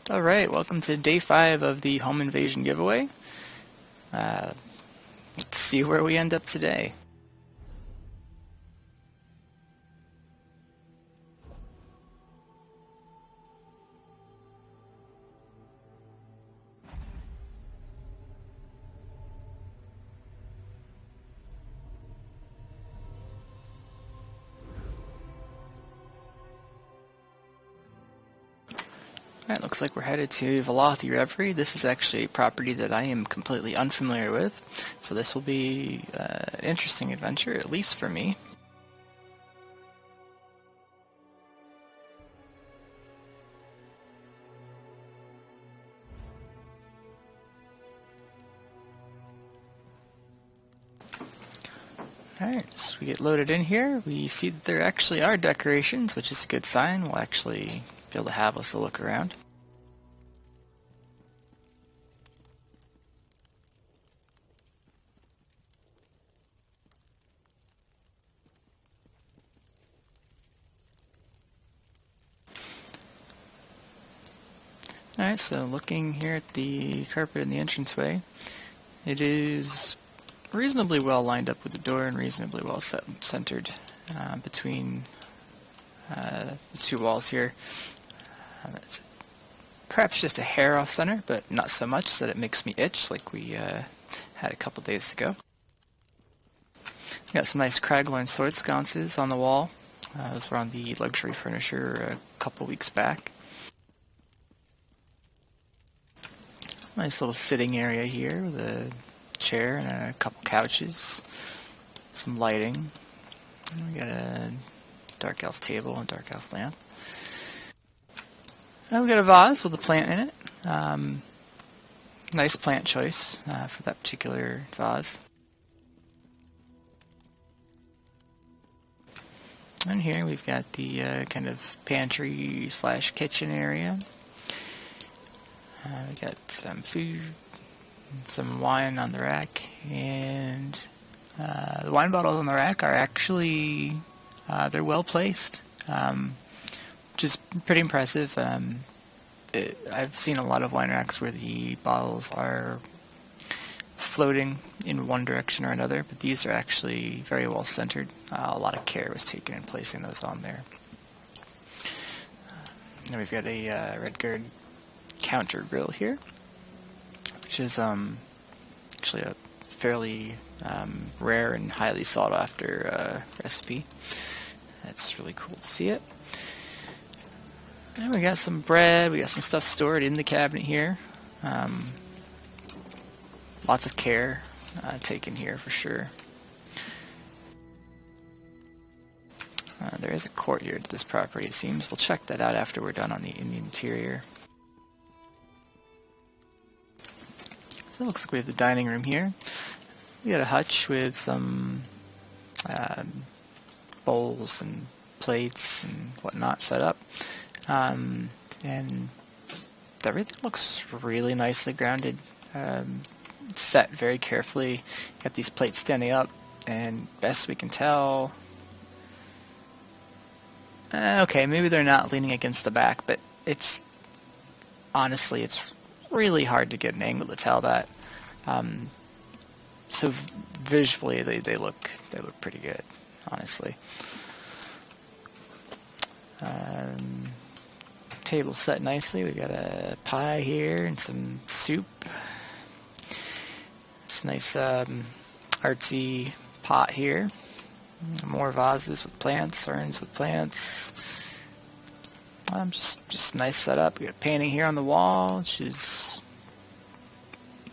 Alright, welcome to day 5 of the home invasion giveaway. Let's see where we end up today. Alright, looks like we're headed to Velothi Reverie. This is actually a property that I am completely unfamiliar with, so this will be an interesting adventure, at least for me. Alright, so we get loaded in here. We see that there actually are decorations, which is a good sign. We'll actually be able to have us a look around. Alright, so looking here at the carpet in the entranceway, it is reasonably well lined up with the door and reasonably well centered between the two walls here. It's perhaps just a hair off center, but not so much that it makes me itch like we had a couple days ago. We got some nice Craglorn sword sconces on the wall. Those were on the luxury furniture a couple weeks back. Nice little sitting area here with a chair and a couple couches, some lighting. And we got a dark elf table and dark elf lamp. And we got a vase with a plant in it. Nice plant choice for that particular vase. And here we've got the kind of pantry slash kitchen area. We got some food, some wine on the rack, and the wine bottles on the rack are actually, they're well placed, which is pretty impressive. I've seen a lot of wine racks where the bottles are floating in one direction or another, but these are actually very well centered. A lot of care was taken in placing those on there. Then we've got a Redguard counter grill here, which is actually a fairly rare and highly sought after recipe. That's really cool to see it. And we got some bread, we got some stuff stored in the cabinet here. Lots of care taken here for sure. There is a courtyard to this property, it seems. We'll check that out after we're done in the interior. So it looks like we have the dining room here. We got a hutch with some bowls and plates and whatnot set up. And everything looks really nicely grounded. Set very carefully. Got these plates standing up, and best we can tell, okay, maybe they're not leaning against the back, but honestly, it's really hard to get an angle to tell that. So visually, they look pretty good, honestly. Table set nicely. We got a pie here and some soup. It's a nice artsy pot here. More vases with plants, urns with plants. Just nice setup. We got a painting here on the wall, which is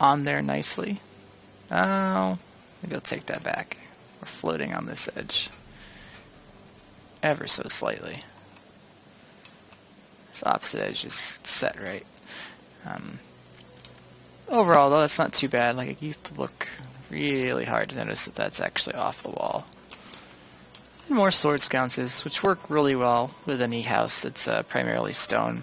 on there nicely. Oh, maybe I'll take that back. We're floating on this edge, ever so slightly. This opposite edge is set right. Overall, though, that's not too bad. Like, you have to look really hard to notice that that's actually off the wall. And more sword sconces, which work really well with any house that's primarily stone.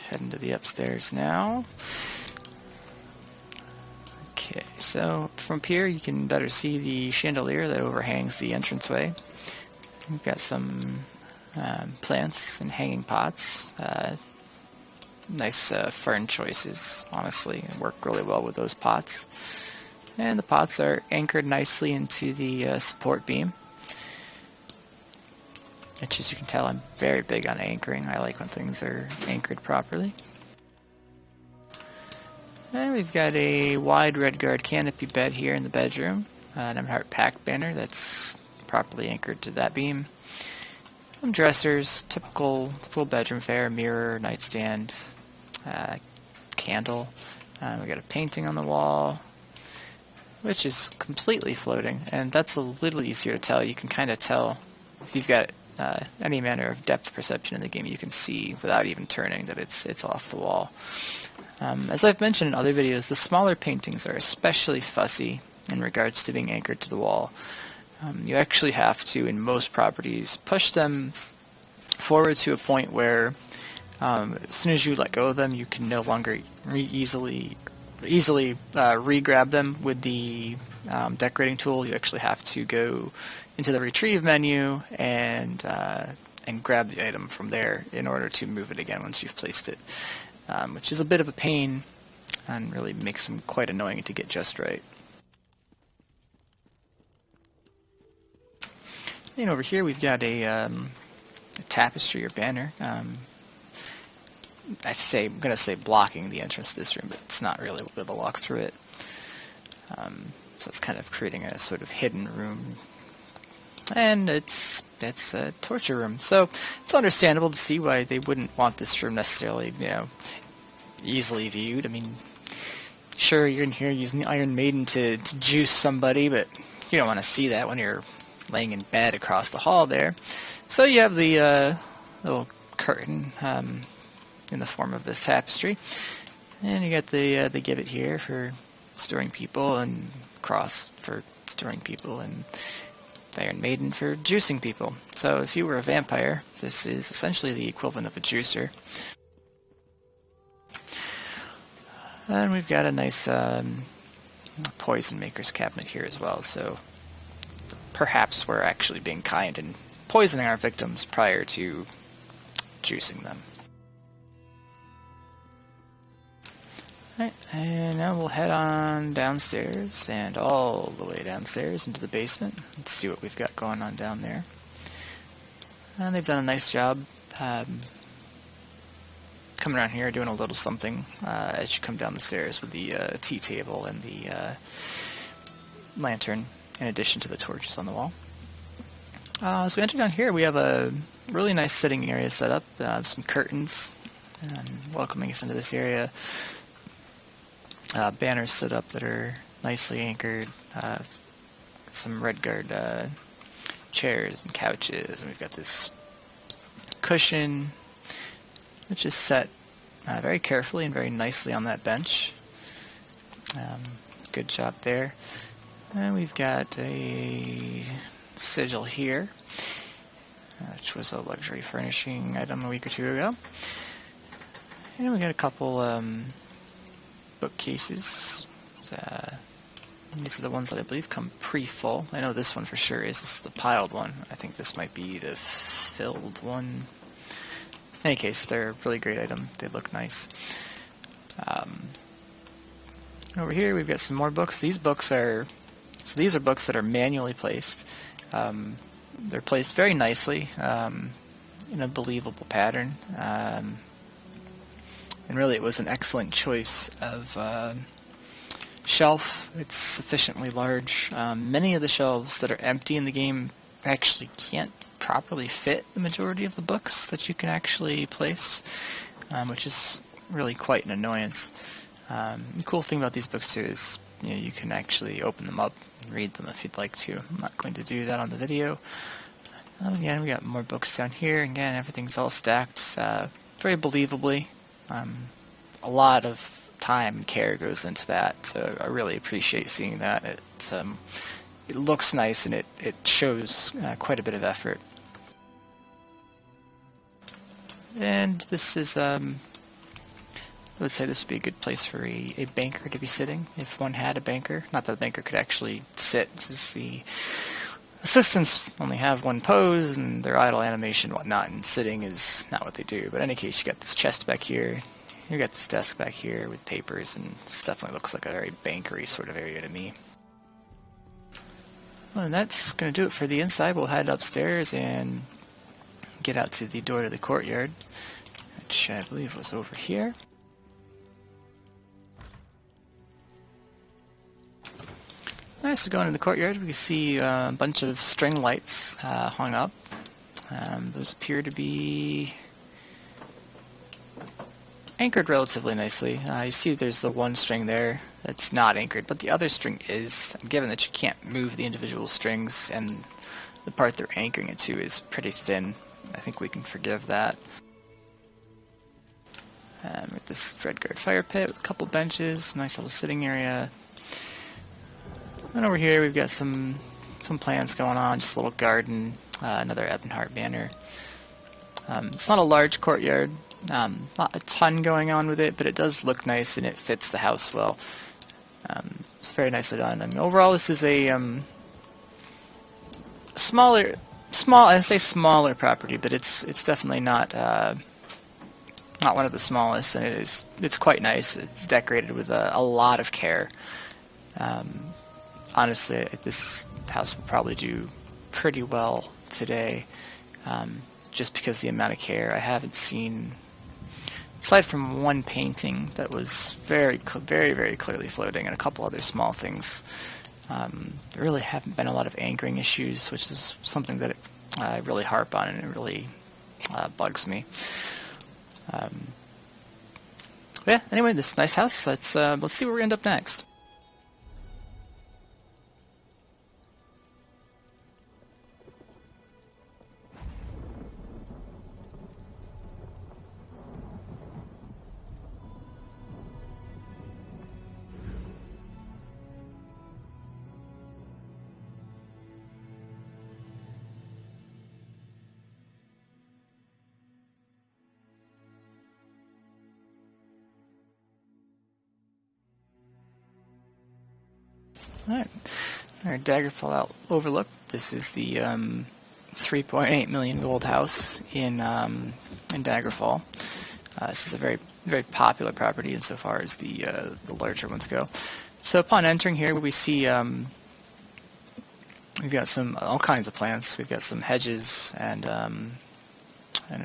Heading to the upstairs now. Okay, so So from here you can better see the chandelier that overhangs the entranceway. We've got some plants and hanging pots. Nice fern choices, honestly. Work really well with those pots. And the pots are anchored nicely into the support beam. Which, as you can tell, I'm very big on anchoring. I like when things are anchored properly. And we've got a wide red guard canopy bed here in the bedroom. An Heart Pack banner that's properly anchored to that beam. Some dressers, typical bedroom fare, mirror, nightstand, candle. We got a painting on the wall, which is completely floating, and that's a little easier to tell. You can kind of tell if you've got any manner of depth perception in the game. You can see without even turning that it's off the wall. As I've mentioned in other videos, the smaller paintings are especially fussy in regards to being anchored to the wall. You actually have to, in most properties, push them forward to a point where as soon as you let go of them, you can no longer easily re-grab them with the decorating tool. You actually have to go into the retrieve menu and grab the item from there in order to move it again once you've placed it, which is a bit of a pain and really makes them quite annoying to get just right. And over here we've got a tapestry or banner. I'm going to say blocking the entrance to this room, but it's not really. We'll be able to walk through it. So it's kind of creating a sort of hidden room. And it's a torture room. So it's understandable to see why they wouldn't want this room necessarily, easily viewed. I mean, sure, you're in here using the Iron Maiden to juice somebody, but you don't want to see that when you're laying in bed across the hall there. So you have the little curtain in the form of this tapestry, and you got the gibbet here for storing people, and cross for storing people, and the Iron Maiden for juicing people. So if you were a vampire, this is essentially the equivalent of a juicer. And we've got a nice poison maker's cabinet here as well, so perhaps we're actually being kind and poisoning our victims prior to juicing them. Alright, and now we'll head on downstairs and all the way downstairs into the basement. Let's see what we've got going on down there. And they've done a nice job coming around here, doing a little something as you come down the stairs with the tea table and the lantern, in addition to the torches on the wall. As we enter down here, we have a really nice sitting area set up, some curtains welcoming us into this area. Banners set up that are nicely anchored, some red guard chairs and couches, and we've got this cushion which is set very carefully and very nicely on that bench. Good job there. And we've got a sigil here, which was a luxury furnishing item a week or two ago. And we got a couple bookcases. These are the ones that I believe come pre-full. I know this one for sure is. This is the piled one. I think this might be the filled one. In any case, they're a really great item. They look nice. Over here we've got some more books. These are books that are manually placed. They're placed very nicely in a believable pattern. And really it was an excellent choice of shelf. It's sufficiently large. Many of the shelves that are empty in the game actually can't properly fit the majority of the books that you can actually place, which is really quite an annoyance. The cool thing about these books too is you can actually open them up and read them if you'd like to. I'm not going to do that on the video. Again, we got more books down here. Again, everything's all stacked very believably. A lot of time and care goes into that, so I really appreciate seeing that. It looks nice and it shows quite a bit of effort. And this is would say this would be a good place for a banker to be sitting, if one had a banker. Not that the banker could actually sit, because the assistants only have one pose, and their idle animation and whatnot, and sitting is not what they do. But in any case, you got this chest back here, you got this desk back here with papers, and this definitely looks like a very bankery sort of area to me. Well, and that's going to do it for the inside. We'll head upstairs and get out to the door to the courtyard, which I believe was over here. Alright, so going into the courtyard, we can see a bunch of string lights hung up. Those appear to be anchored relatively nicely. You see there's the one string there that's not anchored, but the other string is. And given that you can't move the individual strings and the part they're anchoring it to is pretty thin, I think we can forgive that. With this red guard fire pit with a couple benches, nice little sitting area. And over here we've got some plants going on, just a little garden, another Ebonheart banner. It's not a large courtyard, not a ton going on with it, but it does look nice and it fits the house well. It's very nicely done. I mean, overall this is a I say smaller property, but it's definitely not one of the smallest, and it's quite nice. It's decorated with a lot of care. Honestly, this house will probably do pretty well today, just because the amount of care. I haven't seen, aside from one painting that was very, very clearly floating, and a couple other small things, there really haven't been a lot of anchoring issues, which is something that I really harp on, and it really bugs me. Yeah. Anyway, this nice house. Let's see where we end up next. Alright, our Daggerfall Overlook. This is the 3.8 million gold house in Daggerfall. This is a very popular property insofar as the larger ones go. So upon entering here, we see we've got all kinds of plants. We've got some hedges and an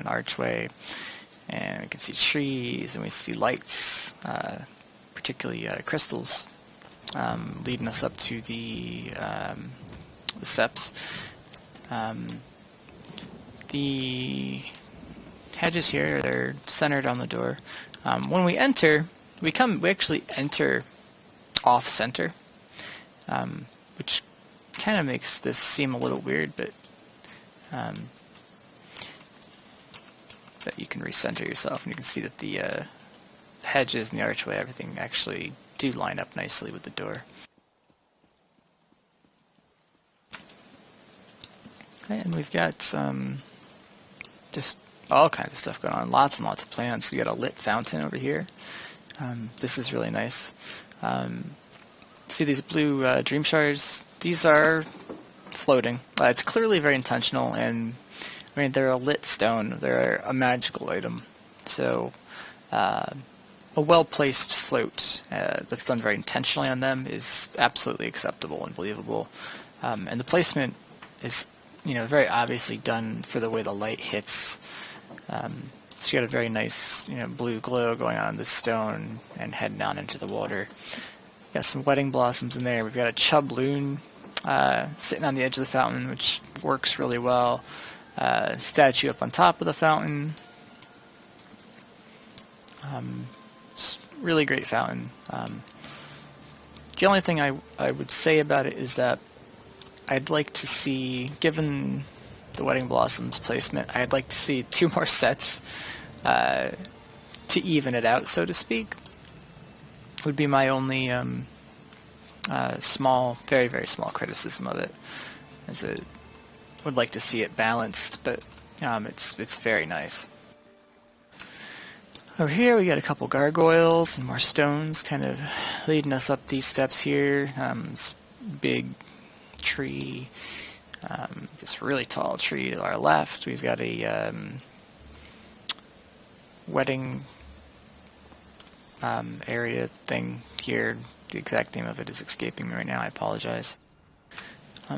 archway, and we can see trees, and we see lights, particularly crystals. Leading us up to the steps. The hedges here are centered on the door. When we enter, we actually enter off center, which kind of makes this seem a little weird, but you can recenter yourself, and you can see that the hedges and the archway, everything actually do line up nicely with the door. Okay, and we've got just all kinds of stuff going on, lots and lots of plants. We got a lit fountain over here. This is really nice. See these blue dream shards? These are floating. It's clearly very intentional, and I mean, they're a lit stone. They're a magical item. So a well-placed float that's done very intentionally on them is absolutely acceptable and believable. And the placement is, very obviously done for the way the light hits. So you got a very nice, blue glow going on this stone and heading down into the water. Got some wedding blossoms in there. We've got a chub loon sitting on the edge of the fountain, which works really well. Statue up on top of the fountain. Really great fountain. The only thing I would say about it is that I'd like to see, given the wedding blossoms placement, I'd like to see 2 more sets to even it out, so to speak. Would be my only very, very small criticism of it. As I would like to see it balanced, but it's very nice. Over here we got a couple gargoyles and more stones kind of leading us up these steps here. This big tree, this really tall tree to our left. We've got a wedding area thing here. The exact name of it is escaping me right now. I apologize.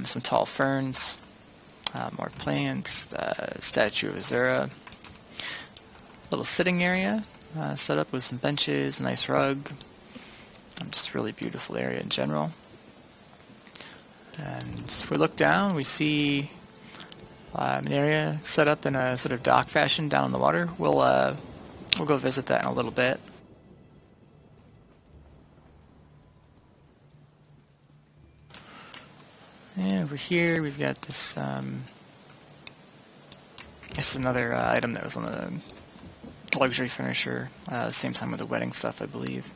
Some tall ferns, more plants, statue of Azura. Little sitting area set up with some benches, a nice rug. Just a really beautiful area in general. And if we look down, we see an area set up in a sort of dock fashion down in the water. We'll go visit that in a little bit. And over here we've got this. This is another item that was on the luxury furniture. Same time with the wedding stuff, I believe.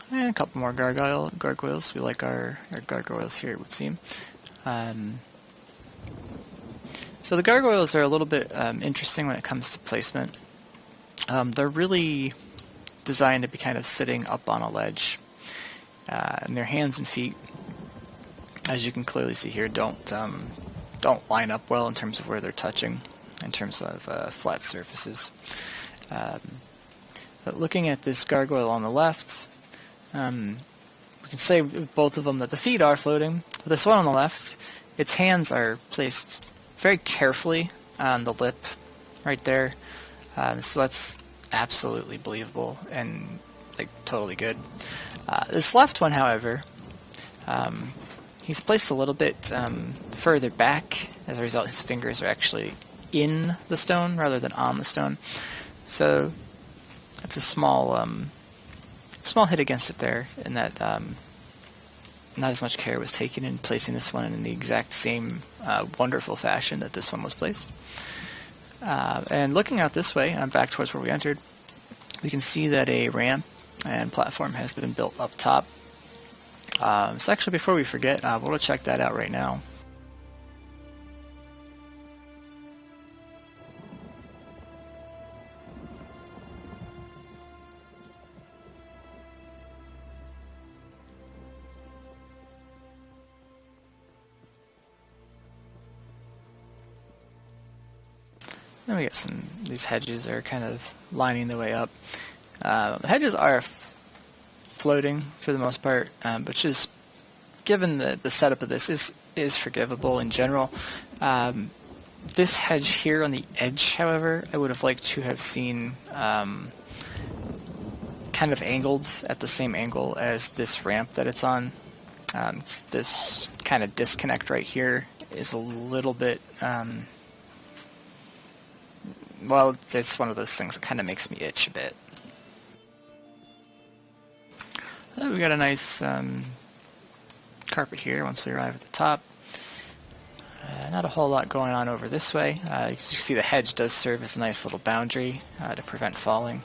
And a couple more gargoyles. We like our gargoyles here, it would seem. So the gargoyles are a little bit interesting when it comes to placement. They're really designed to be kind of sitting up on a ledge, and their hands and feet, as you can clearly see here, don't line up well in terms of where they're touching, in terms of flat surfaces. But looking at this gargoyle on the left, we can say with both of them that the feet are floating. This one on the left, its hands are placed very carefully on the lip right there. So that's absolutely believable and like totally good. This left one, however, he's placed a little bit further back. As a result, his fingers are actually in the stone rather than on the stone. So that's a small hit against it there, in that not as much care was taken in placing this one in the exact same wonderful fashion that this one was placed. And looking out this way, back towards where we entered, we can see that a ramp and platform has been built up top. So actually, before we forget, we'll check that out right now. Then we got these hedges are kind of lining the way up. Hedges are floating for the most part, which is, given the setup of this, is forgivable in general. This hedge here on the edge, however, I would have liked to have seen kind of angled at the same angle as this ramp that it's on. This kind of disconnect right here is a little bit... well, it's one of those things that kind of makes me itch a bit. We got a nice carpet here once we arrive at the top. Not a whole lot going on over this way. You can see the hedge does serve as a nice little boundary to prevent falling.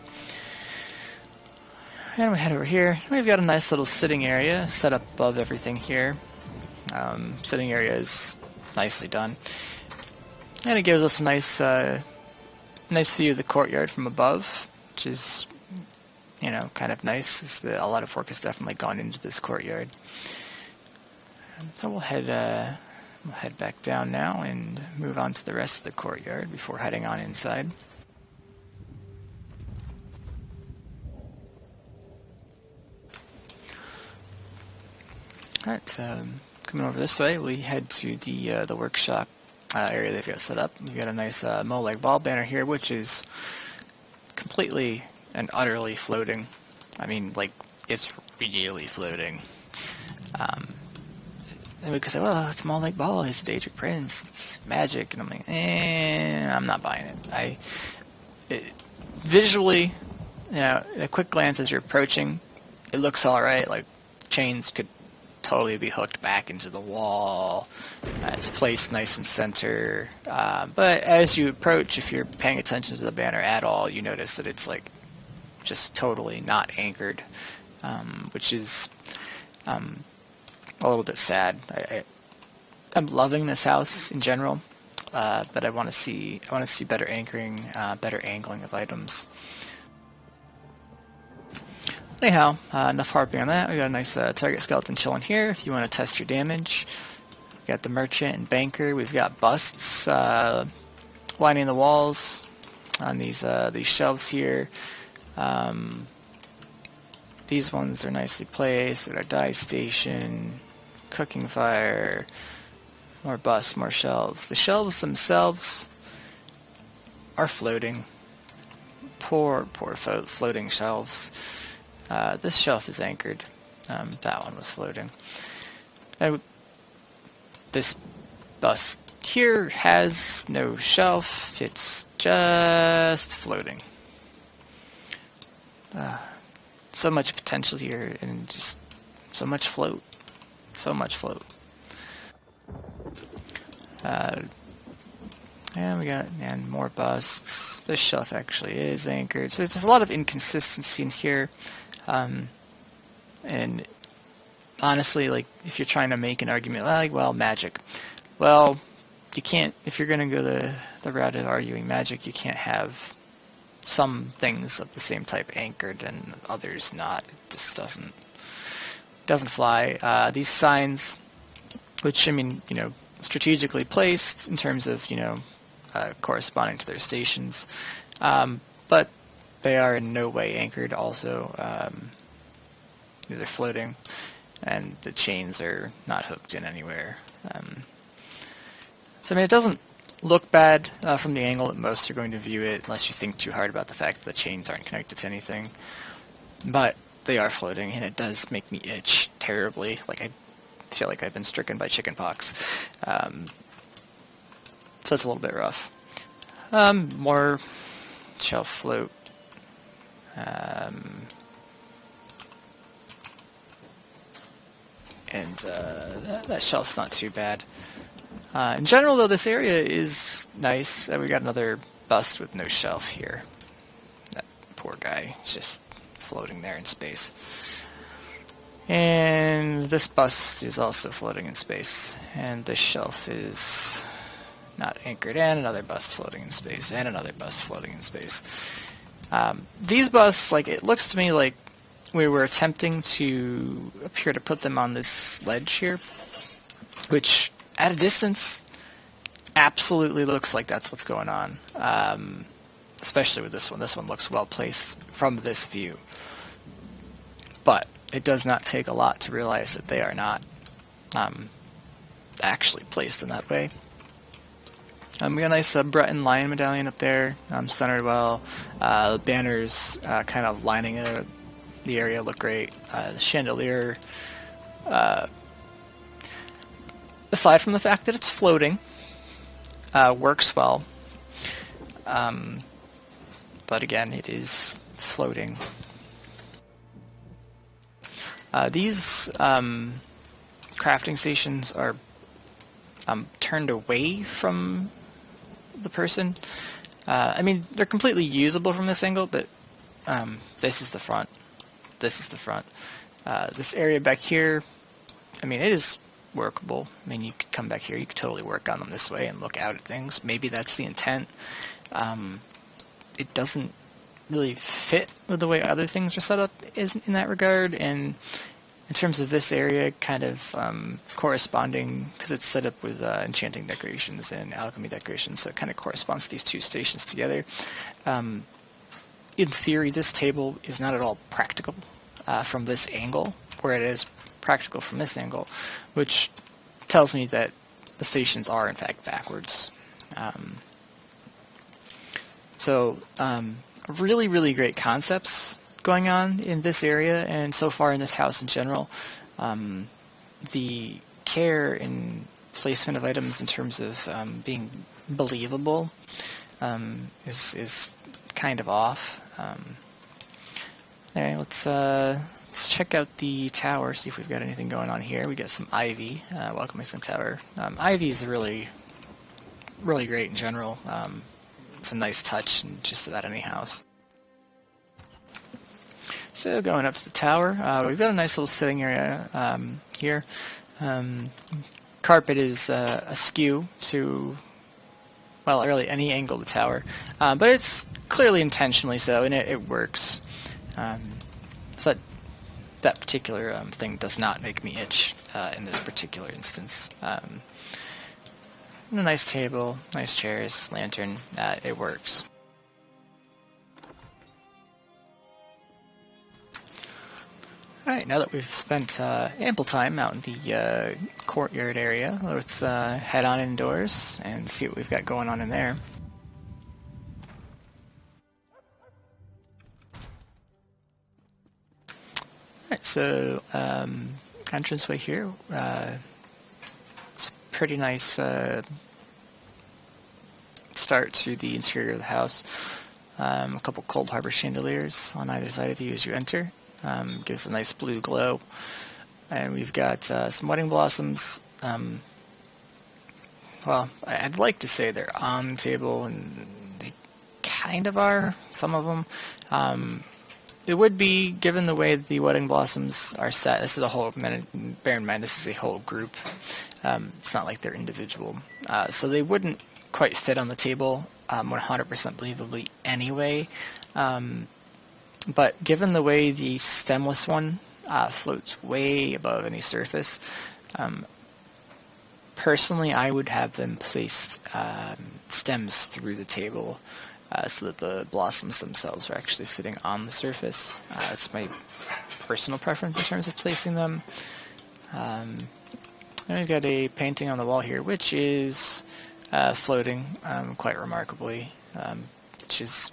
And we head over here. We've got a nice little sitting area set up above everything here. Sitting area is nicely done. And it gives us a nice view of the courtyard from above, which is, kind of nice. A lot of work has definitely gone into this courtyard. So we'll head back down now and move on to the rest of the courtyard before heading on inside. Alright, so coming over this way, we head to the workshop area they've got set up. We've got a nice Molag ball banner here, which is completely and utterly floating. I mean, like, it's really floating. And we could say, well, it's Molag ball, it's Daedric Prince, it's magic, and I'm like, I'm not buying it. Visually, at a quick glance as you're approaching, it looks alright. Like, chains could totally be hooked back into the wall. It's placed nice and center. But as you approach, if you're paying attention to the banner at all, you notice that it's like just totally not anchored, which is a little bit sad. I'm loving this house in general, but I want to see better anchoring, better angling of items. Anyhow, enough harping on that. We got a nice target skeleton chilling here if you want to test your damage. We got the merchant and banker. We've got busts lining the walls on these shelves here. These ones are nicely placed. We've got our dye station, cooking fire, more busts, more shelves. The shelves themselves are floating. Poor floating shelves. This shelf is anchored. That one was floating. This bust here has no shelf. It's just floating. So much potential here, and just so much float. So much float. And we got more busts. This shelf actually is anchored. So there's a lot of inconsistency in here. And honestly, like, if you're trying to make an argument, like, well, magic. Well, you can't, if you're going to go the route of arguing magic, you can't have some things of the same type anchored and others not. It just doesn't fly. These signs, which, I mean, strategically placed in terms of, corresponding to their stations, but they are in no way anchored also. They're floating, and the chains are not hooked in anywhere. So, I mean, it doesn't look bad from the angle that most are going to view it, unless you think too hard about the fact that the chains aren't connected to anything. But they are floating, and it does make me itch terribly. Like, I feel like I've been stricken by chicken pox. So it's a little bit rough. More shelf float. And that shelf's not too bad. In general, though, this area is nice. We got another bust with no shelf here. That poor guy is just floating there in space. And this bust is also floating in space. And this shelf is not anchored, and another bust floating in space, and another bust floating in space. These busts, like, it looks to me like we were attempting to appear to put them on this ledge here, which at a distance absolutely looks like that's what's going on, especially with this one. This one looks well placed from this view, but it does not take a lot to realize that they are not actually placed in that way. We got a nice Breton lion medallion up there, centered well. The banners kind of lining the area look great. The chandelier, aside from the fact that it's floating, works well. But again, it is floating. These crafting stations are turned away from the person. I mean, they're completely usable from this angle, but this is the front. This is the front. This area back here, I mean, it is workable. I mean, you could come back here, you could totally work on them this way and look out at things. Maybe that's the intent. It doesn't really fit with the way other things are set up in that regard, and in terms of this area, kind of corresponding, because it's set up with enchanting decorations and alchemy decorations, so it kind of corresponds to these two stations together. In theory, this table is not at all practical from this angle, where it is practical from this angle, which tells me that the stations are in fact backwards. So really, really great concepts going on in this area, and so far in this house in general. The care and placement of items in terms of being believable is kind of off. Anyway, let's check out the tower, see if we've got anything going on here. We got some ivy welcoming some tower. Ivy is really, really great in general. It's a nice touch in just about any house. So going up to the tower, we've got a nice little sitting area here. Carpet is askew to, well, really any angle of the tower, but it's clearly intentionally so, and it works. So that that particular thing does not make me itch in this particular instance. And a nice table, nice chairs, lantern, it works. Alright, now that we've spent ample time out in the courtyard area, let's head on indoors and see what we've got going on in there. Alright, so entranceway here. It's a pretty nice start to the interior of the house. A couple cold harbor chandeliers on either side of you as you enter. Gives a nice blue glow. And we've got some wedding blossoms. Well, I'd like to say they're on the table, and they kind of are, some of them. It would be, given the way the wedding blossoms are set, this is a whole, bear in mind this is a whole group. It's not like they're individual. So they wouldn't quite fit on the table 100% believably anyway. But given the way the stemless one floats way above any surface, personally I would have them placed stems through the table so that the blossoms themselves are actually sitting on the surface. That's my personal preference in terms of placing them. And we've got a painting on the wall here which is floating quite remarkably, which is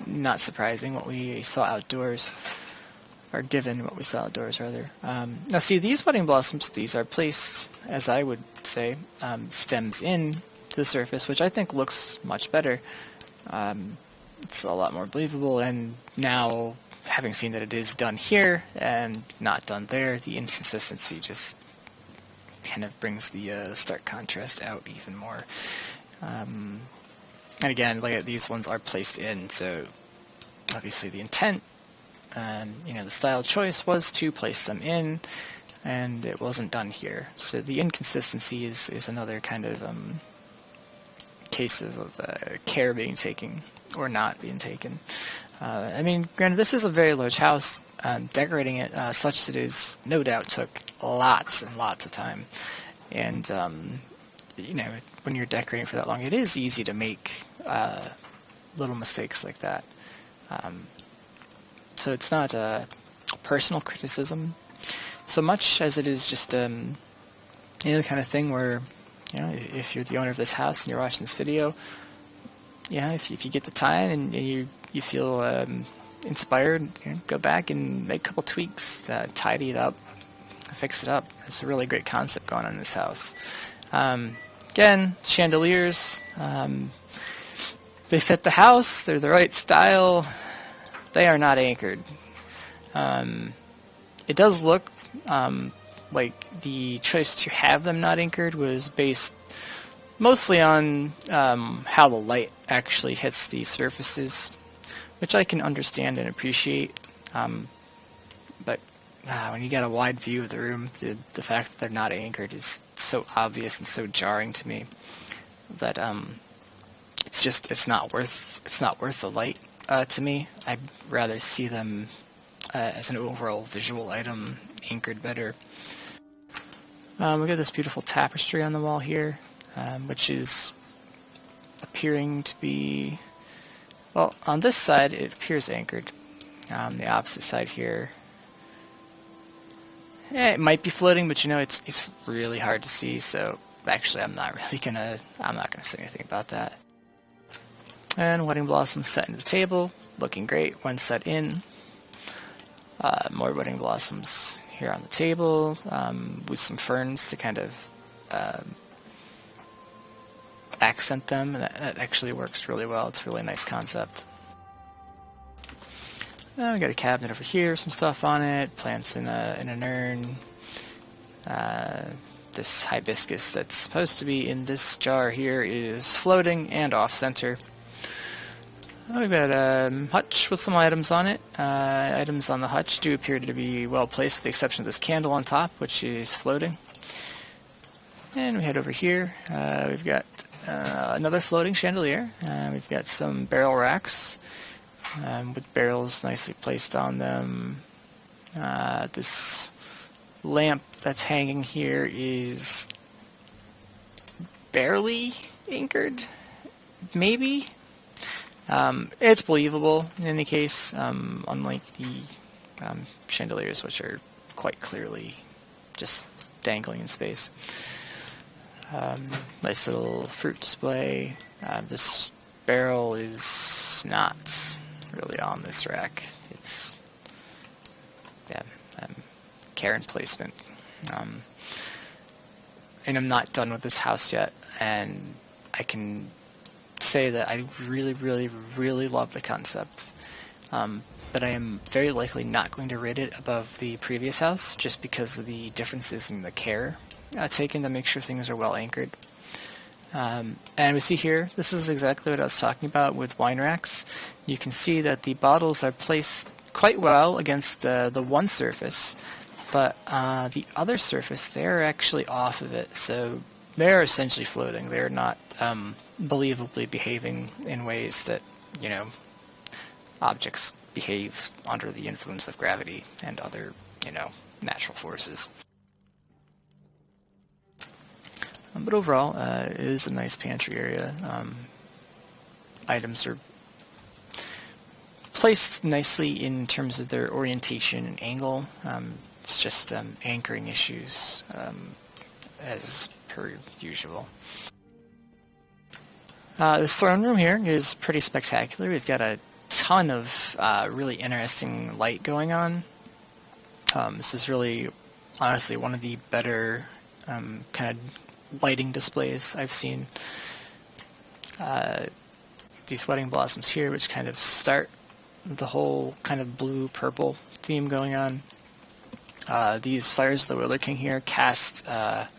not surprising what we saw outdoors, or given what we saw outdoors rather. Now see, these wedding blossoms, these are placed, as I would say, stems in to the surface, which I think looks much better. It's a lot more believable, and now having seen that it is done here and not done there, the inconsistency just kind of brings the stark contrast out even more. And again, like these ones are placed in, so obviously the intent and the style choice was to place them in, and it wasn't done here. So the inconsistency is another kind of case of care being taken or not being taken. I mean, granted, this is a very large house. Decorating it such that it is no doubt took lots and lots of time, and when you're decorating for that long, it is easy to make little mistakes like that. So it's not a personal criticism so much as it is just the kind of thing where if you're the owner of this house and you're watching this video, if you get the time and you feel inspired, go back and make a couple tweaks, tidy it up, fix it up. It's a really great concept going on in this house. Again, chandeliers, they fit the house, they're the right style, they are not anchored. It does look like the choice to have them not anchored was based mostly on how the light actually hits the surfaces, which I can understand and appreciate. But when you got a wide view of the room, the fact that they're not anchored is so obvious and so jarring to me that it's not worth the light to me. I'd rather see them as an overall visual item anchored better. We got this beautiful tapestry on the wall here, which is appearing to be, well, on this side it appears anchored. The opposite side here, it might be floating, but it's really hard to see. So actually, I'm not gonna say anything about that. And wedding blossoms set into the table, looking great when set in. More wedding blossoms here on the table, with some ferns to kind of accent them, and that actually works really well. It's a really nice concept. We got a cabinet over here, some stuff on it, plants in an urn. This hibiscus that's supposed to be in this jar here is floating and off-center. We've got a hutch with some items on it. Items on the hutch do appear to be well placed with the exception of this candle on top, which is floating. And we head over here. We've got another floating chandelier. We've got some barrel racks with barrels nicely placed on them. This lamp that's hanging here is barely anchored, maybe. It's believable in any case, unlike the chandeliers, which are quite clearly just dangling in space. Nice little fruit display. This barrel is not really on this rack. It's, yeah, care and placement. And I'm not done with this house yet, and I can say that I really, really, really love the concept. But I am very likely not going to rate it above the previous house, just because of the differences in the care taken to make sure things are well anchored. And we see here, this is exactly what I was talking about with wine racks. You can see that the bottles are placed quite well against the one surface, but the other surface, they're actually off of it, so they're essentially floating. They're not believably behaving in ways that, you know, objects behave under the influence of gravity and other, you know, natural forces. But overall, it is a nice pantry area. Items are placed nicely in terms of their orientation and angle. It's just anchoring issues, as per usual. This throne room here is pretty spectacular. We've got a ton of really interesting light going on. This is really, honestly, one of the better kind of lighting displays I've seen. These wedding blossoms here, which kind of start the whole kind of blue-purple theme going on. These fires that we're looking here cast a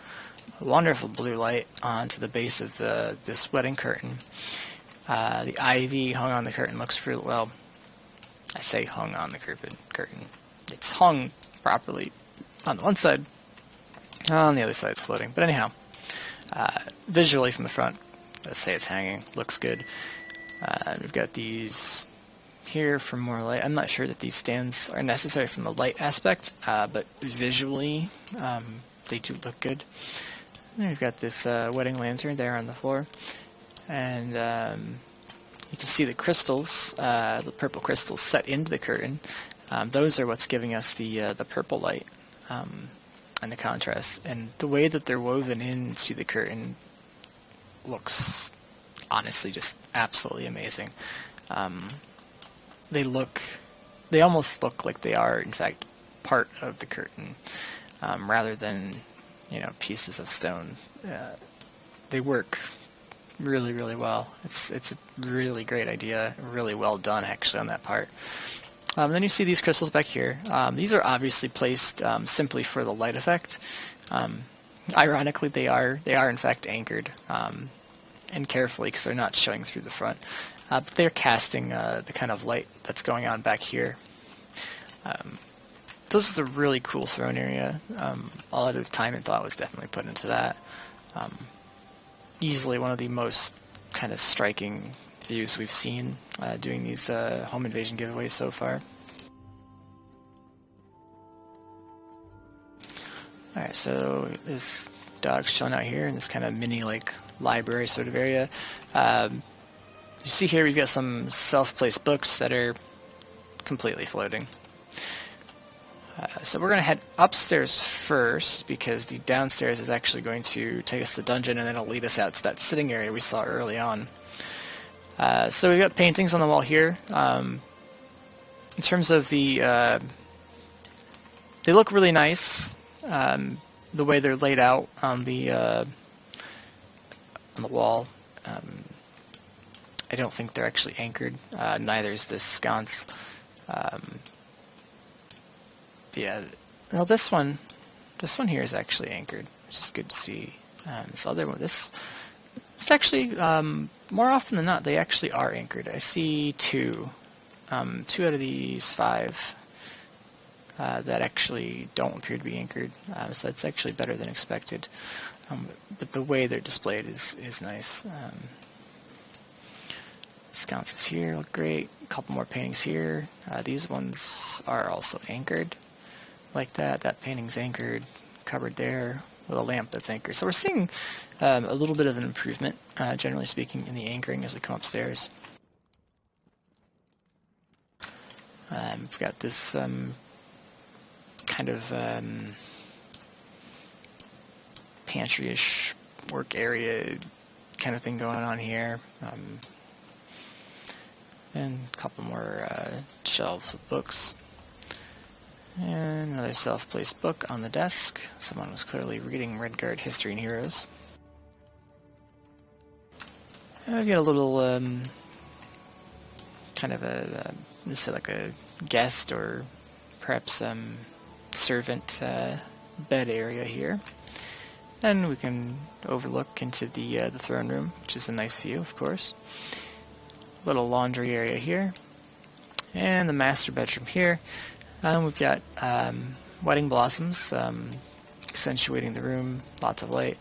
wonderful blue light onto the base of this wedding curtain. The ivy hung on the curtain looks really well. I say hung on the curtain. It's hung properly on the one side. On the other side it's floating. But anyhow, visually from the front, let's say it's hanging. Looks good. We've got these here for more light. I'm not sure that these stands are necessary from the light aspect, but visually they do look good. And we've got this wedding lantern there on the floor, and you can see the crystals, the purple crystals set into the curtain. Those are what's giving us the purple light and the contrast. And the way that they're woven into the curtain looks honestly just absolutely amazing. They almost look like they are in fact part of the curtain, rather than, you know, pieces of stone. They work really, really well. It's a really great idea, really well done actually on that part. Then you see these crystals back here. These are obviously placed simply for the light effect. Ironically, they are in fact anchored, and carefully, because they're not showing through the front. But they're casting the kind of light that's going on back here. This is a really cool throne area. A lot of time and thought was definitely put into that. Easily one of the most kind of striking views we've seen doing these home invasion giveaways so far. Alright, so this dog's chilling out here in this kind of mini like library sort of area. You see here we've got some self-placed books that are completely floating. So we're going to head upstairs first, because the downstairs is actually going to take us to the dungeon, and then it'll lead us out to that sitting area we saw early on. So we've got paintings on the wall here. In terms of the... they look really nice, the way they're laid out on the wall. I don't think they're actually anchored. Neither is this sconce. Yeah, well, this one here is actually anchored, which is good to see. This other one, it's actually more often than not they actually are anchored. I see two out of these 5 that actually don't appear to be anchored. So that's actually better than expected. But the way they're displayed is nice. Sconces here look great. A couple more paintings here. These ones are also anchored. like that. That painting's anchored, cupboard there with a lamp that's anchored. So we're seeing a little bit of an improvement, generally speaking, in the anchoring as we come upstairs. We've got this kind of pantry-ish work area kind of thing going on here. And a couple more shelves with books. And another self-placed book on the desk. Someone was clearly reading Redguard History and Heroes. And we've got a little kind of let's say like a guest or perhaps servant bed area here. And we can overlook into the throne room, which is a nice view, of course. Little laundry area here. And the master bedroom here. We've got wedding blossoms accentuating the room, lots of light.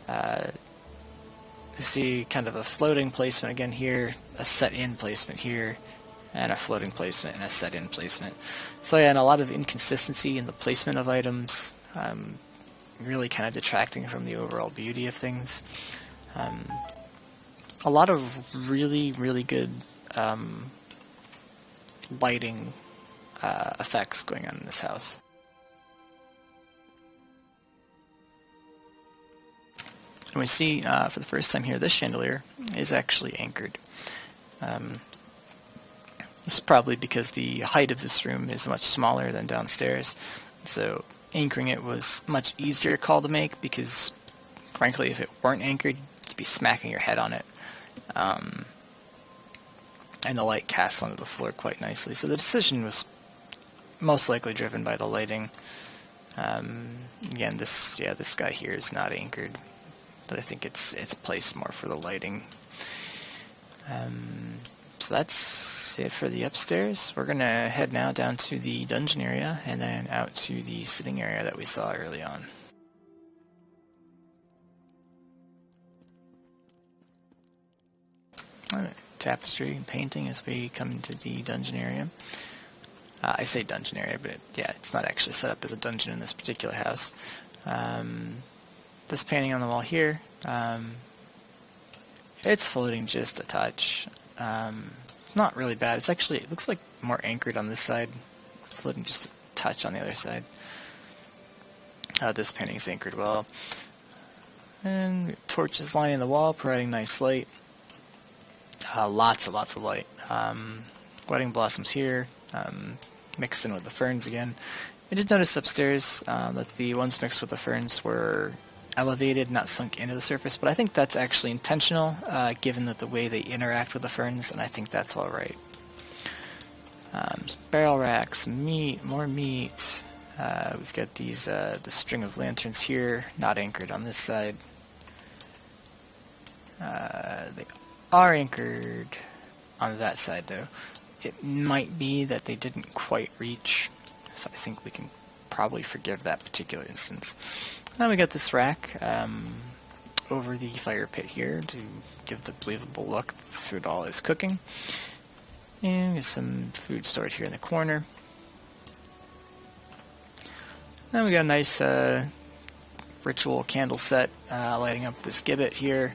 You see kind of a floating placement again here, a set-in placement here, and a floating placement and a set-in placement. So yeah, and a lot of inconsistency in the placement of items, really kind of detracting from the overall beauty of things. A lot of really, really good lighting effects going on in this house. And we see for the first time here, this chandelier is actually anchored. This is probably because the height of this room is much smaller than downstairs, so anchoring it was much easier call to make because, frankly, if it weren't anchored, you'd be smacking your head on it. And the light casts onto the floor quite nicely. So the decision was most likely driven by the lighting. Again, this guy here is not anchored, but I think it's placed more for the lighting. So that's it for the upstairs. We're gonna head now down to the dungeon area and then out to the sitting area that we saw early on. Alright, tapestry and painting as we come into the dungeon area. I say dungeon area, but it's not actually set up as a dungeon in this particular house. This painting on the wall here, it's floating just a touch. Not really bad. It looks like more anchored on this side, floating just a touch on the other side. This painting is anchored well. And torches lining the wall, providing nice light. Lots of light. Wedding blossoms here, mixed in with the ferns again. I did notice upstairs that the ones mixed with the ferns were elevated, not sunk into the surface, but I think that's actually intentional, given that the way they interact with the ferns, and I think that's alright. Barrel racks, meat, more meat. We've got these the string of lanterns here, not anchored on this side. They are anchored on that side, though. It might be that they didn't quite reach, so I think we can probably forgive that particular instance. Now we got this rack over the fire pit here to give the believable look that this food all is cooking. And there's some food stored here in the corner. Now we got a nice ritual candle set lighting up this gibbet here.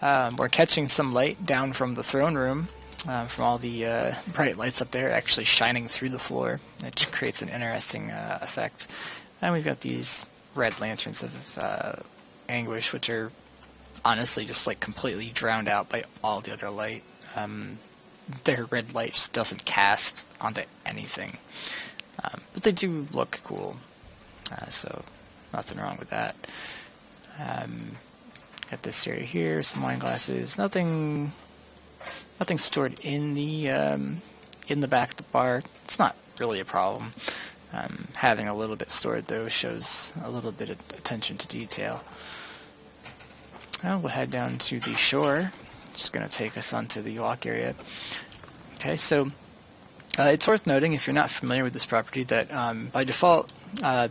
We're catching some light down from the throne room, from all the bright lights up there actually shining through the floor, which creates an interesting effect. And we've got these red lanterns of anguish, which are honestly just like completely drowned out by all the other light. Their red light just doesn't cast onto anything, but they do look cool, so nothing wrong with that. Got this area here, some wine glasses, nothing stored in the back of the bar. It's not really a problem. Having a little bit stored, though, shows a little bit of attention to detail. Now we'll head down to the shore. Just going to take us onto the walk area. Okay, so it's worth noting, if you're not familiar with this property, that by default,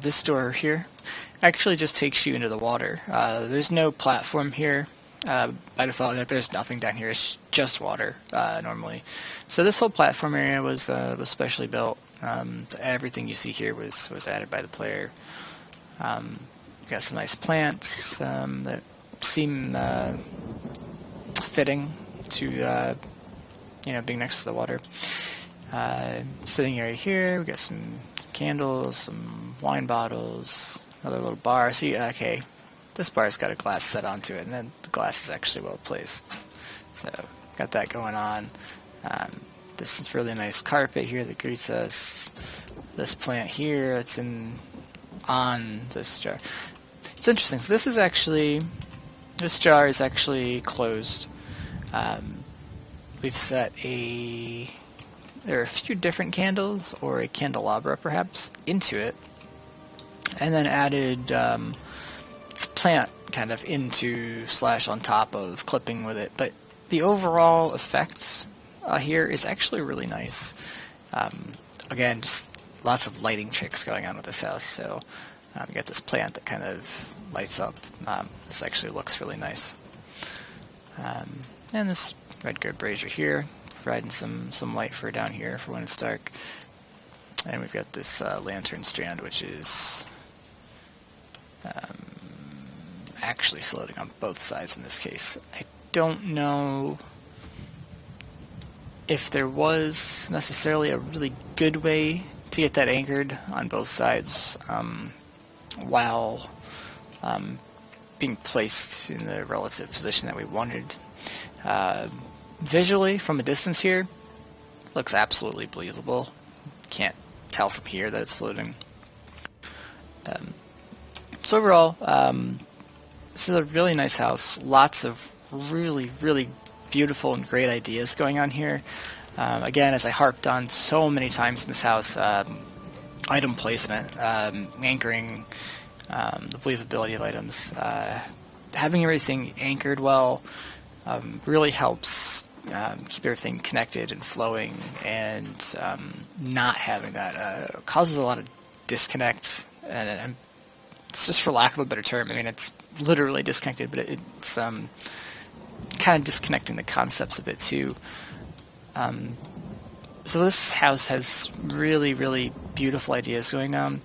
this door here actually just takes you into the water. There's no platform here. By default, there's nothing down here. It's just water normally. So this whole platform area was specially built So everything you see here was added by the player. Got some nice plants that seem fitting to being next to the water. Sitting area here, we got some candles, some wine bottles, another little bar. See, okay, this bar's got a glass set onto it, and then the glass is actually well placed. So got that going on. This is really nice carpet here that greets us. This plant here, it's on this jar. It's interesting. So this jar is actually closed. We've set there are a few different candles, or a candelabra perhaps, into it, and then added this plant kind of into / on top of clipping with it. But the overall effect here is actually really nice. Again, just lots of lighting tricks going on with this house. So you got this plant that kind of lights up. This actually looks really nice. And this red gourd brazier here, providing some light for down here for when it's dark. And we've got this lantern strand, which is actually floating on both sides in this case. I don't know if there was necessarily a really good way to get that anchored on both sides while being placed in the relative position that we wanted. Visually, from a distance here, looks absolutely believable. Can't tell from here that it's floating. So overall, this is a really nice house. Lots of really, really beautiful and great ideas going on here. Again, as I harped on so many times in this house, item placement, anchoring, the believability of items, having everything anchored well really helps keep everything connected and flowing, and not having that causes a lot of disconnect, and it's just, for lack of a better term, I mean, it's literally disconnected, but it's kind of disconnecting the concepts of it too. So this house has really, really beautiful ideas going on,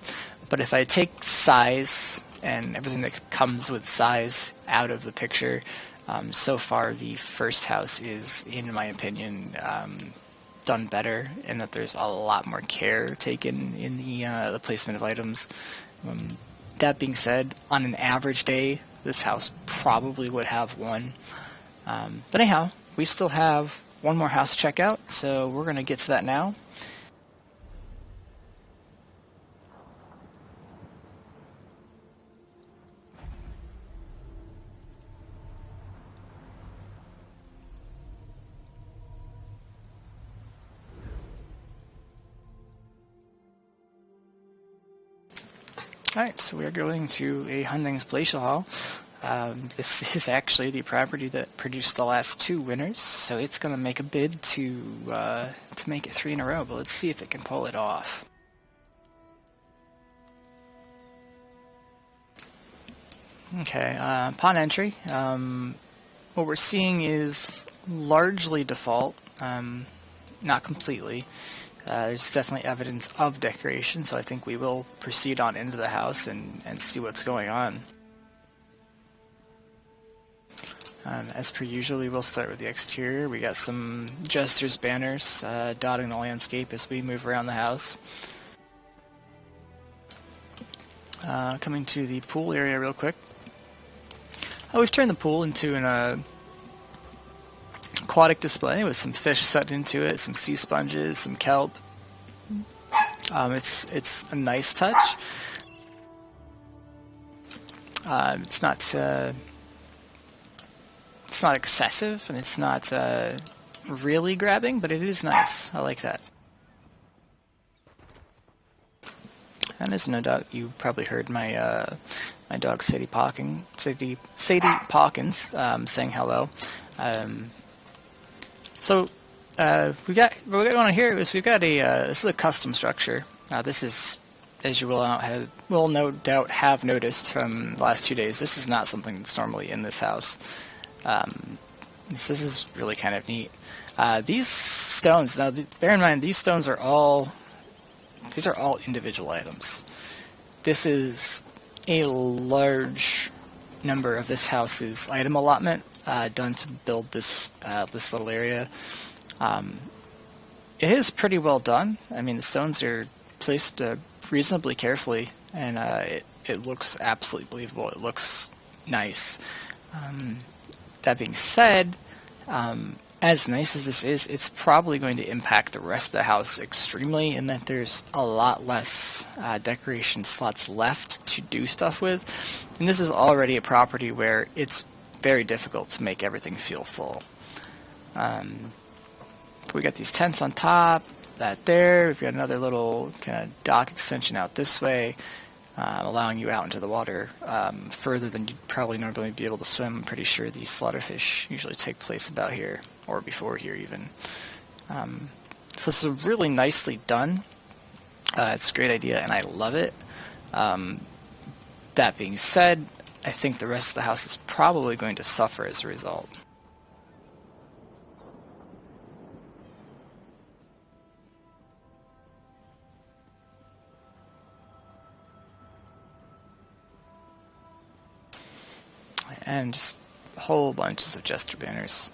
but if I take size and everything that comes with size out of the picture, so far the first house is, in my opinion, done better, in that there's a lot more care taken in the placement of items. That being said, on an average day, this house probably would have one. But anyhow, we still have one more house to check out, so we're going to get to that now. Alright, so we are going to a Hundings Glacial Hall. This is actually the property that produced the last 2 winners, so it's going to make a bid to make it 3 in a row, but let's see if it can pull it off. Okay, upon entry, what we're seeing is largely default, not completely. There's definitely evidence of decoration, so I think we will proceed on into the house and see what's going on. As per usual, we will start with the exterior. We got some Jester's banners dotting the landscape as we move around the house. Coming to the pool area real quick. We've turned the pool into an aquatic display with some fish set into it, some sea sponges, some kelp. It's a nice touch. It's not excessive, and it's not really grabbing, but it is nice. I like that. And as no doubt you probably heard my my dog Sadie Pawkins saying hello. So what we got going on here is we've got this is a custom structure. This is, as you will no doubt have noticed from the last 2 days, this is not something that's normally in this house. This is really kind of neat. These stones, now bear in mind, these stones are all these are all individual items. This is a large number of this house's item allotment done to build this this little area. It is pretty well done. I mean, the stones are placed reasonably carefully, and it looks absolutely believable. It looks nice. That being said, as nice as this is, it's probably going to impact the rest of the house extremely in that there's a lot less decoration slots left to do stuff with. And this is already a property where it's very difficult to make everything feel full. We got these tents on top, that there. We've got another little kind of dock extension out this way, allowing you out into the water further than you'd probably normally be able to swim. I'm pretty sure these slaughterfish usually take place about here, or before here even. So this is really nicely done. It's a great idea, and I love it. That being said, I think the rest of the house is probably going to suffer as a result. And just whole bunches of jester banners.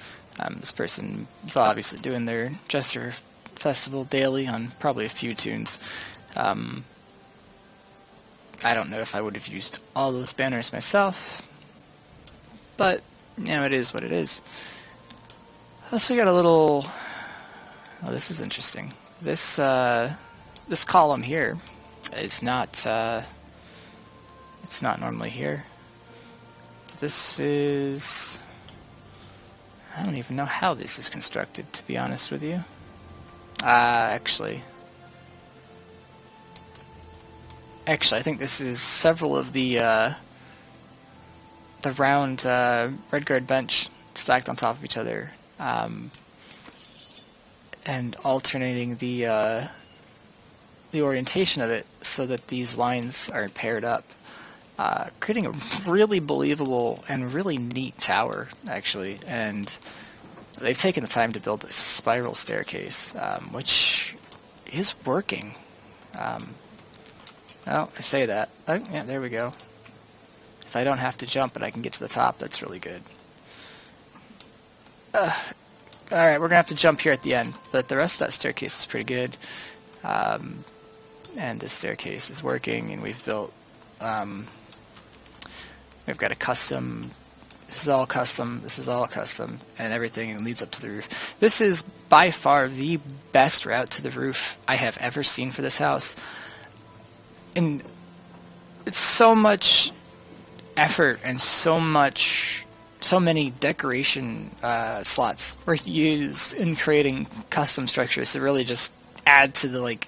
This person is obviously doing their jester festival daily on probably a few tunes. I don't know if I would have used all those banners myself, but you know, it is what it is. So we got a little. Oh, this is interesting. This this column here is not. It's not normally here. This is, I don't even know how this is constructed, to be honest with you. Actually, I think this is several of the round red guard bench stacked on top of each other, and alternating the orientation of it so that these lines are paired up. Creating a really believable and really neat tower, actually, and they've taken the time to build a spiral staircase, which is working. Well, I say that. Oh, yeah, there we go. If I don't have to jump and I can get to the top, that's really good. Alright, we're going to have to jump here at the end, but the rest of that staircase is pretty good. And this staircase is working, and we've built... We've got a custom, this is all custom, and everything leads up to the roof. This is by far the best route to the roof I have ever seen for this house. And it's so much effort and so many decoration slots were used in creating custom structures to really just add to the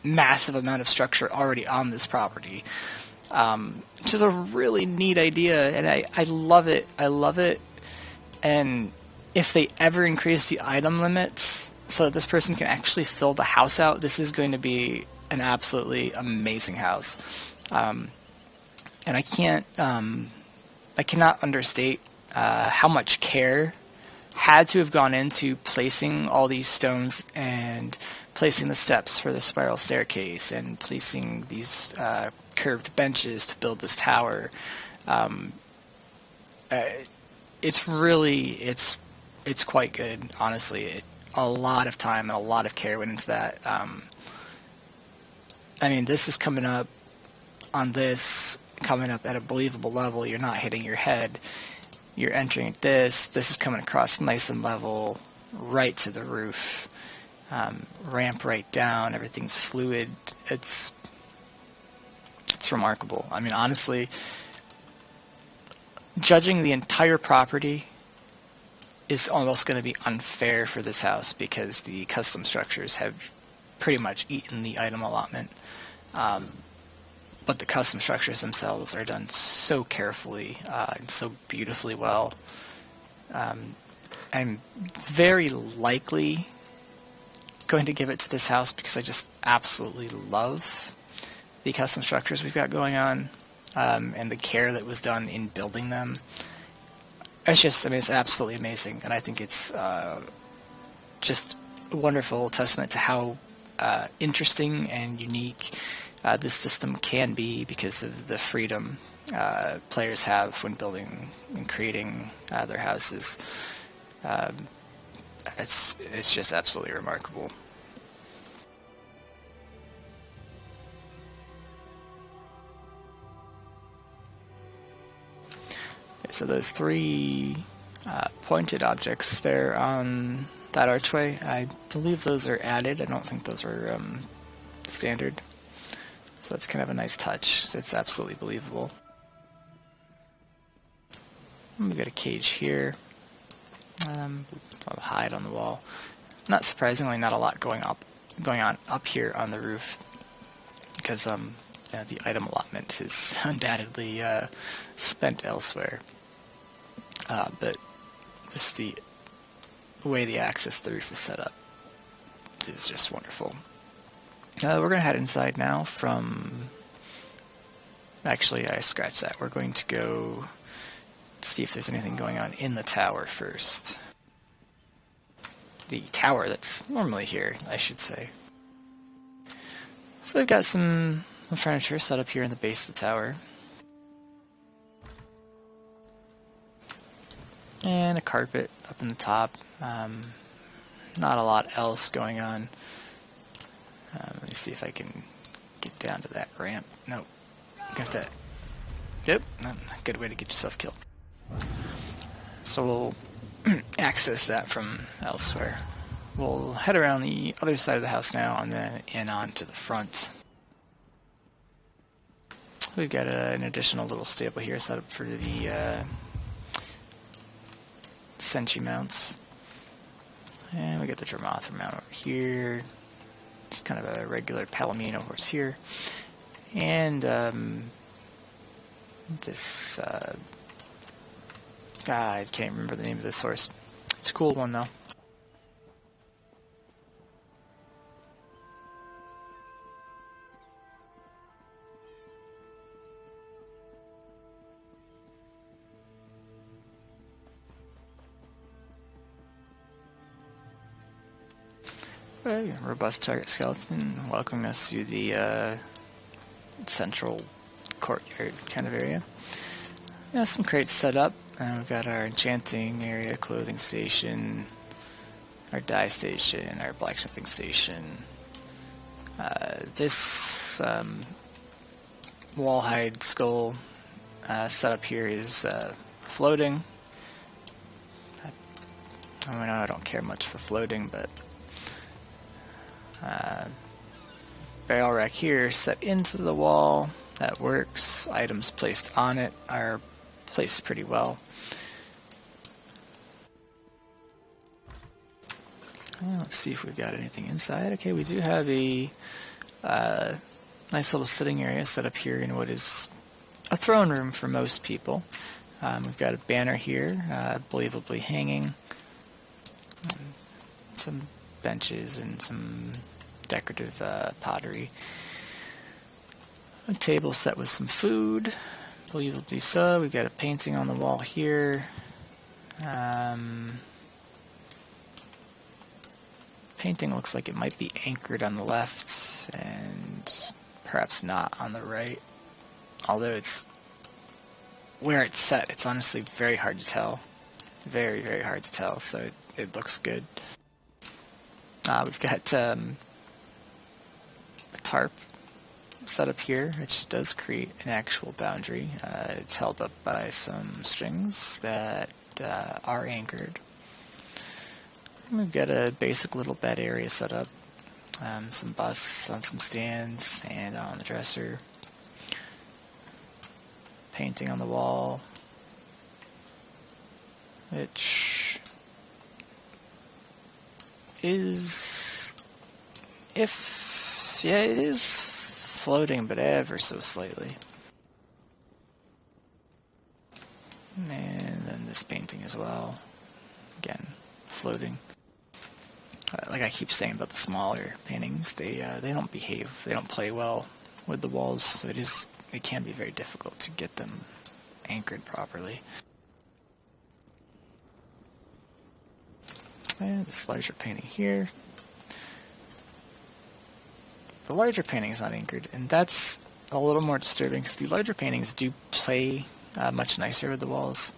massive amount of structure already on this property. Which is a really neat idea, and I love it. And if they ever increase the item limits so that this person can actually fill the house out, this is going to be an absolutely amazing house. And I cannot understate how much care had to have gone into placing all these stones and placing the steps for the spiral staircase and placing these curved benches to build this tower. It's quite good, honestly. A lot of time and a lot of care went into that. I mean, this is coming up at a believable level. You're not hitting your head. You're entering at this. This is coming across nice and level, right to the roof. Ramp right down. Everything's fluid. It's remarkable. I mean, honestly, judging the entire property is almost going to be unfair for this house because the custom structures have pretty much eaten the item allotment. But the custom structures themselves are done so carefully and so beautifully well. I'm very likely going to give it to this house because I just absolutely love the custom structures we've got going on, and the care that was done in building them. It's absolutely amazing, and I think it's just a wonderful testament to how interesting and unique this system can be because of the freedom players have when building and creating their houses. It's just absolutely remarkable. So those three pointed objects there on that archway, I believe those are added. I don't think those are standard. So that's kind of a nice touch. It's absolutely believable. We got a cage here. I'll hide on the wall. Not surprisingly, not a lot going on up here on the roof because the item allotment is undoubtedly spent elsewhere. But just the way the access to the roof is set up is just wonderful. We're going to head inside now from... Actually, I scratched that. We're going to go see if there's anything going on in the tower first. The tower that's normally here, I should say. So we've got some furniture set up here in the base of the tower. And a carpet up in the top. Not a lot else going on. Let me see if I can get down to that ramp. Nope. Got that. Yep, not a good way to get yourself killed. So we'll access that from elsewhere. We'll head around the other side of the house now and then in on to the front. We've got an additional little stable here set up for the sentry mounts. And we got the Dramothra mount over here. It's kind of a regular Palomino horse here. And this... I can't remember the name of this horse. It's a cool one, though. Robust target skeleton welcoming us to the central courtyard kind of area. Yeah, some crates set up. We've got our enchanting area, clothing station, our dye station, our blacksmithing station. This wall-hide skull setup here is floating. I don't care much for floating, but barrel rack here set into the wall. That works. Items placed on it are placed pretty well. Let's see if we've got anything inside. Okay, we do have a nice little sitting area set up here in what is a throne room for most people. We've got a banner here, believably hanging. Some benches and some decorative pottery. A table set with some food, believably so. We've got a painting on the wall here. Painting looks like it might be anchored on the left and perhaps not on the right. Although it's where it's set, it's honestly very hard to tell. Very, very hard to tell, so it looks good. We've got a tarp set up here, which does create an actual boundary. It's held up by some strings that are anchored. We've got a basic little bed area set up, some busts on some stands and on the dresser, painting on the wall, which is, it is floating, but ever so slightly. And then this painting as well, again, floating. Like I keep saying about the smaller paintings, they don't behave, they don't play well with the walls, so it can be very difficult to get them anchored properly. And this larger painting here. the larger painting is not anchored, and that's a little more disturbing because the larger paintings do play much nicer with the walls.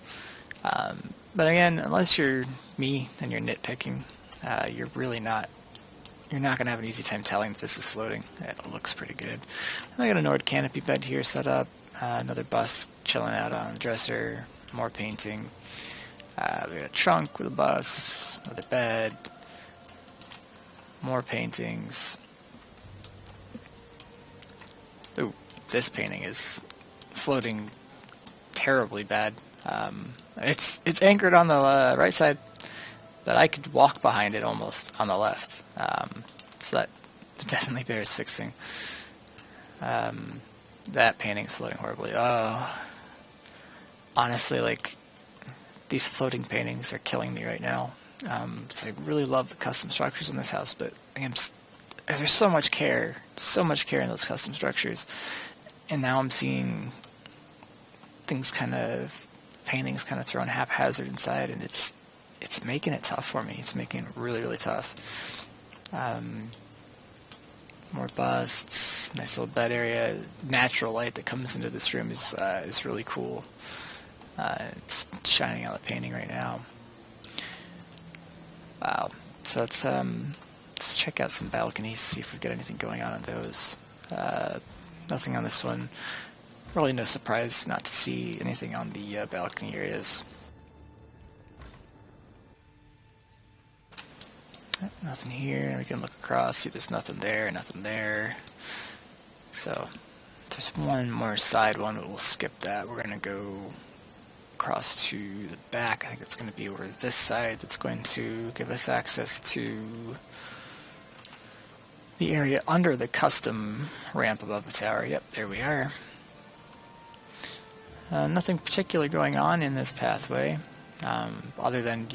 But again, unless you're me and you're nitpicking, you're not going to have an easy time telling that this is floating. It looks pretty good. I got a Nord canopy bed here set up, another bust chilling out on the dresser, more painting. We got a trunk with a bust, another bed, more paintings. Ooh, this painting is floating terribly bad. It's anchored on the right side, but I could walk behind it almost on the left. So that definitely bears fixing. That painting's floating horribly. Oh, honestly, like, these floating paintings are killing me right now. So I really love the custom structures in this house, but there's so much care in those custom structures, and now I'm seeing paintings kind of thrown haphazard inside, and it's making it tough for me. It's making it really, really tough. More busts, nice little bed area. Natural light that comes into this room is really cool. It's shining on the painting right now. Wow. So let's check out some balconies, see if we've got anything going on in those. Nothing on this one. Really no surprise not to see anything on the balcony areas. Nothing here. We can look across, see there's nothing there, nothing there. So there's one more side one, but we'll skip that. We're going to go across to the back. I think it's going to be over this side. That's going to give us access to the area under the custom ramp above the tower. Yep, there we are. Nothing particular going on in this pathway, other than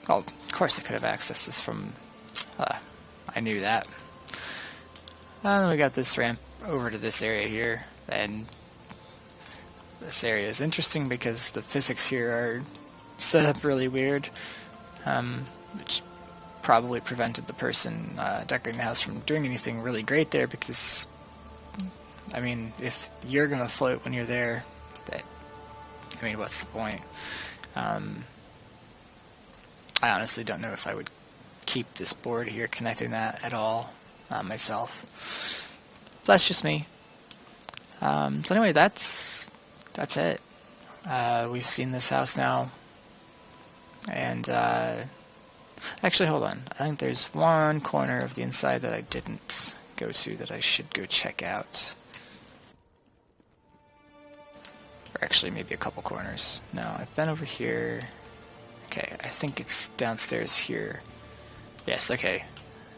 well, of course I could have accessed this from, I knew that. And then we got this ramp over to this area here, and this area is interesting because the physics here are set up really weird, which probably prevented the person decorating the house from doing anything really great there, because, I mean, if you're going to float when you're there, what's the point? I honestly don't know if I would keep this board here connecting that at all myself. That's just me. So anyway, that's it. We've seen this house now, and actually, hold on. I think there's one corner of the inside that I didn't go to that I should go check out. Or actually, maybe a couple corners. No, I've been over here. Okay, I think it's downstairs here. Yes, okay.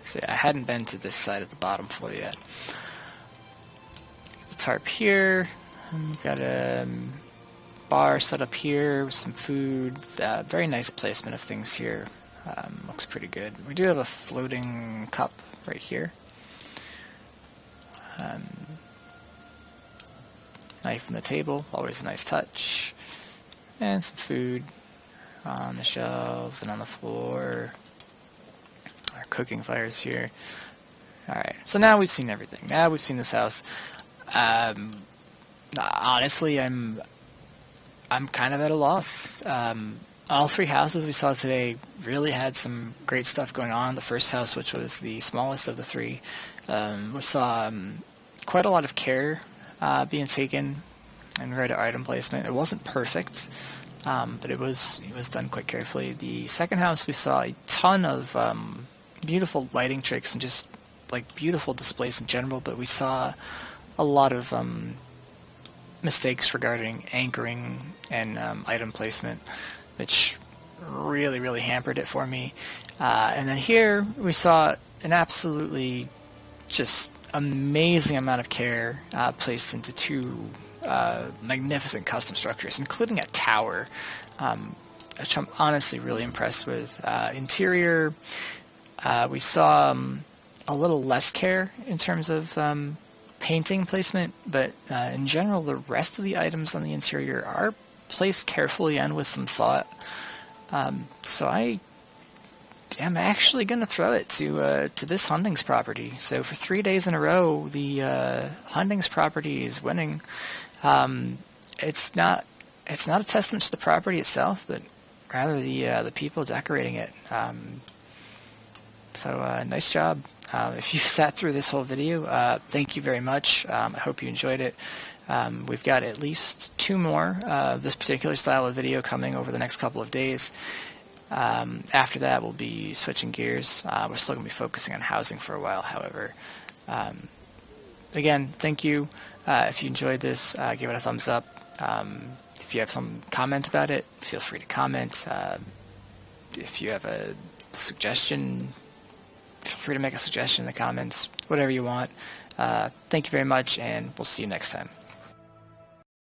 So yeah, I hadn't been to this side of the bottom floor yet. The tarp here. We've got a bar set up here with some food. Very nice placement of things here. Looks pretty good. We do have a floating cup right here. Knife on the table, always a nice touch. And some food on the shelves and on the floor. Our cooking fires here. Alright, so now we've seen everything. Now we've seen this house. Honestly, I'm kind of at a loss. All three houses we saw today really had some great stuff going on. The first house, which was the smallest of the three, we saw quite a lot of care being taken in regard to item placement. It wasn't perfect, but it was done quite carefully. The second house, we saw a ton of beautiful lighting tricks and just like beautiful displays in general, but we saw a lot of mistakes regarding anchoring and item placement, which really, really hampered it for me. And then here we saw an absolutely just amazing amount of care placed into two magnificent custom structures, including a tower, which I'm honestly really impressed with. Interior, we saw a little less care in terms of painting placement, but in general, the rest of the items on the interior are placed carefully and with some thought. So I I'm actually going to throw it to this Hundings property. So for 3 days in a row, the Hundings property is winning. It's not a testament to the property itself, but rather the people decorating it. So nice job. If you sat through this whole video, thank you very much. I hope you enjoyed it. We've got at least 2 more of this particular style of video coming over the next couple of days. After that, we'll be switching gears. We're still going to be focusing on housing for a while, however. Again, thank you. If you enjoyed this, give it a thumbs up. If you have some comment about it, feel free to comment. If you have a suggestion, feel free to make a suggestion in the comments, whatever you want. Thank you very much, and we'll see you next time.